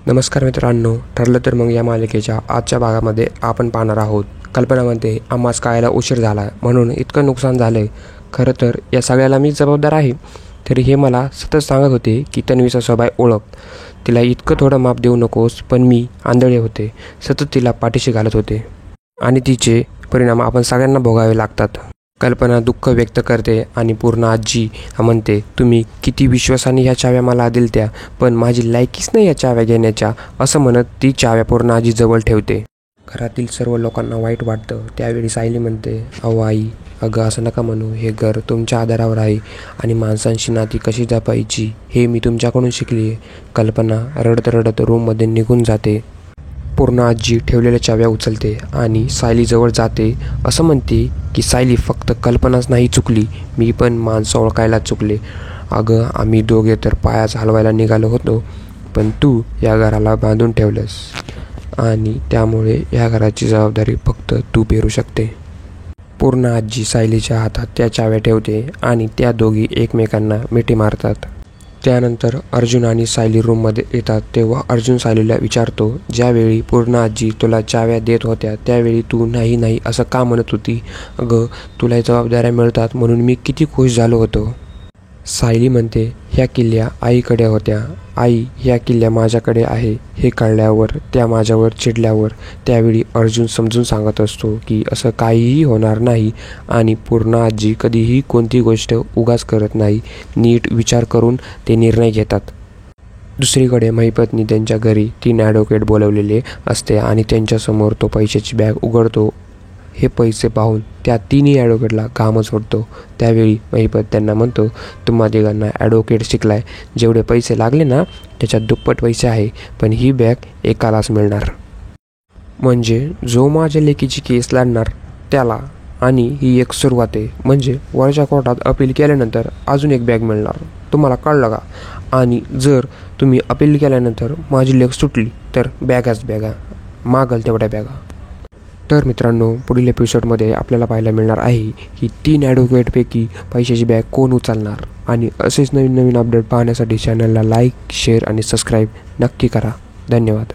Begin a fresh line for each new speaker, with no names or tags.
नमस्कार मित्रांनो, ठरलं तर मग या मालिकेच्या आजच्या भागामध्ये आपण पाहणार आहोत. कल्पनामध्ये आम्हास कळायला उशीर झाला म्हणून इतकं नुकसान झालं. खरं तर या सगळ्याला मी जबाबदार आहे. तरी हे मला सतत सांगत होते की तन्वीचा स्वभाव ओळख, तिला इतकं थोडं माप देऊ नकोस. पण मी आंधळे होते, सतत तिला पाठीशी घालत होते आणि तिचे परिणाम आपण सगळ्यांना भोगावे लागतात. कल्पना दुःख व्यक्त करते आणि पूर्ण आजी म्हणते, तुम्ही किती विश्वासाने ह्या चाव्या मला दिलत्या, पण माझी लायकीच नाही या चाव्या घेण्याच्या, असं म्हणत ती चाव्या पूर्ण आजीजवळ ठेवते. घरातील सर्व लोकांना वाईट वाटतं. त्यावेळी सायली म्हणते, अहो आई, अगं असं नका म्हणू, हे घर तुमच्या आधारावर आहे आणि माणसांशी नाती कशी जपायची हे मी तुमच्याकडून शिकली आहे. कल्पना रडत रडत रूममध्ये निघून जाते. पूर्ण आजी ठेवलेल्या चाव्या उचलते आणि सायलीजवळ जाते. असं म्हणते की सायली, फक्त कल्पनाच नाही चुकली, मी पण माणसं ओळखायला चुकले. अगं आम्ही दोघे तर पायाच हलवायला निघालो होतो, पण तू या घराला बांधून ठेवलंस आणि त्यामुळे या घराची जबाबदारी फक्त तू पेरू शकते. पूर्ण आजी सायलीच्या हातात त्या चाव्या ठेवते आणि त्या दोघी एकमेकांना मिठी मारतात. त्यानंतर अर्जुन आणि सायली रूममध्ये येतात. तेव्हा अर्जुन सायलीला विचारतो, ज्यावेळी पूर्ण आजी तुला चाव्या देत होत्या त्यावेळी तू नाही नाही असं का म्हणत होती? अगं तुला जबाबदाऱ्या मिळतात म्हणून मी किती खुश झालो होतो. सायली म्हणते, ह्या किल्ल्या आईकडे होत्या, आई ह्या किल्ल्या माझ्याकडे आहे हे कळल्यावर त्या माझ्यावर चिडल्यावर त्यावेळी अर्जुन समजून सांगत असतो की असं काहीही होणार नाही आणि पूर्ण आजी कधीही कोणती गोष्ट उगाच करत नाही, नीट विचार करून ते निर्णय घेतात. दुसरीकडे महिपतनी त्यांच्या घरी 3 ॲडव्होकेट बोलवलेले असते आणि त्यांच्यासमोर तो पैशाची बॅग उघडतो. हे पैसे पाहून त्या 3ही ॲडव्होकेटला घामच फुटतो. त्यावेळी महिपत त्यांना म्हणतो, तुम्हा तिघांना ॲडव्होकेट शिकलाय, जेवढे पैसे लागले ना त्याच्यात दुप्पट पैसे आहे, पण ही बॅग एकालाच मिळणार. म्हणजे जो माझ्या लेकीची केस लढणार त्याला. आणि ही एक सुरुवात आहे, म्हणजे वरच्या कोर्टात अपील केल्यानंतर अजून एक बॅग मिळणार. तुम्हाला कळलं का? आणि जर तुम्ही अपील केल्यानंतर माझी लेक सुटली तर बॅगाच बॅगा, मागल तेवढ्या बॅगा. तर मित्रांनो, पुढील एपिसोडमध्ये आपल्याला पाहायला मिळणार आहे की 3 ॲडव्होकेटपैकी पैशाची बॅग कोण उचलणार. आणि असेच नवीन नवीन अपडेट पाहण्यासाठी चॅनलला लाईक, शेअर आणि सबस्क्राईब नक्की करा. धन्यवाद.